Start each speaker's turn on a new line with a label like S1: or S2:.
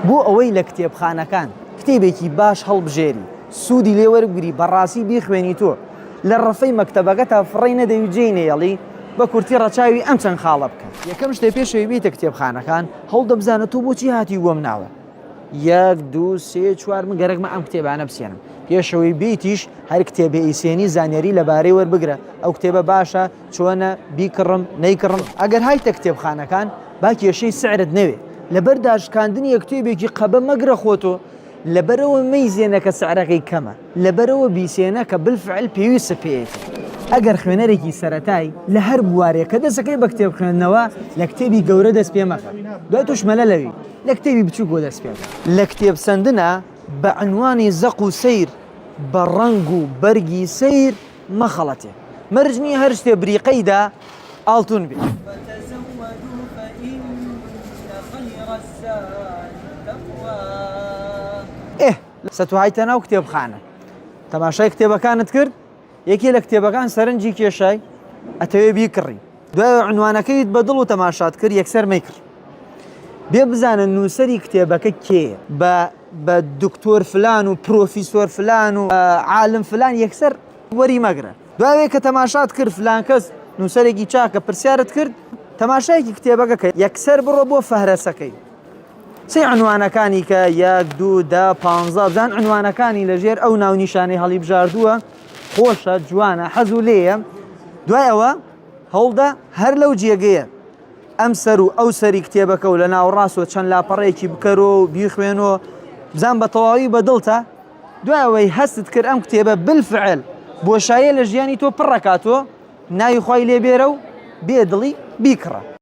S1: بۆ ئەوەی لە کتێبخانەکان کتێبێکی باش هەڵبژێری سوودی لێ وەربگری بەڕاستی بیخوێنی تۆ لە ڕەفەی مەکتەبەکە تا فڕی نەدەوی جێی نێڵی بە کورتی ڕەچاوی ئەم چەند خاڵە بکەن. یەکەم شتێ پێشەوەی بیتە کتێبخانەکان هەڵدەبزانە تۆ بۆچی هاتی وەم ناوە. 1 2 3 4 من گەرەکمە ئەم کتێبانە بسێنم. پێشەوەی بیتیش هەر کتێبێ ئیسێنی زانیاری لەبارەی وەربگرە ئەو کتێبە باشە چۆنە بیکڕم نەیکڕم. ئەگەر هایتە کتێبخانەکان با کێشەی سعرت نەوێ لەبەر داشکاندنی یەک کتێبێکی قەبە مەگرە خۆتۆ لەبەرەوە مەیزێنە کە سعرەکەی کەمە لەبەرەوە بیسێنە کە بالفعل پێویستە پێیەتی. ئەگەر خوێنەرێکی سەرەتای لە هەر بوارێک کە دەسەکەی بە کتێب خوێندنەوە لە کتێبی گەورە دەست پێ مەکە دوای توش مەلە لەوی لە کتێبی بچووک بۆ دەست پێ لە کتێب سندنە بە عنوانی زەق و سەیر بە ڕەنگ و بەرگی سەیر مەخەڵەتێ مەرجنی هەر شتێ بریقەیدا ئاڵتون بێ. سەتوهایتە ناو کتێبخانە تەماشای کتێبەکانت کرد یەکێ لە کتێبەکان سەرنجی کێشای ئەتەوێ بیکڕی دوای عنوانەکەیت بە دڵ و تەماشات کرد یەکسەر مەیکرد بێ بزانن نووسەری کتێبەکە کێیە بە دکتۆر فلان و پرۆفیسۆر فلان و عالم فلان یەکسەر وەری مەگرە. دوای کە تەماشات کرد فلان کەس نووسەرێکی چاکە پرسیارت کرد تەماشایەکی کتێبەکە کە یەکسەر بڕۆ بۆ فەهرەسەکەی سێ عنوانەکانی کە 1 2 10 15 بزان عنوانەکانی لەژێر ئەو ناونیشانەی هەڵی بژاردووە خۆشە جوانە حەزوو لێیە. دوای ئەوە هەوڵدا هەر لەو جێگەیە ئەم سەر و ئەو سەری کتێبەکە و لە ناوڕاستەوە چەند لاپەڕەیەکی بکەرەوە و بیخوێنەوە بزان بە تەواوی بەدڵتە. دوای ئەوەی هەستت کرد ئەم کتێبە بالفعل بۆشایە لە ژیانی تۆ پڕەکاتەوە ناوی خوای لێبێرە و بێدڵی بیکڕە.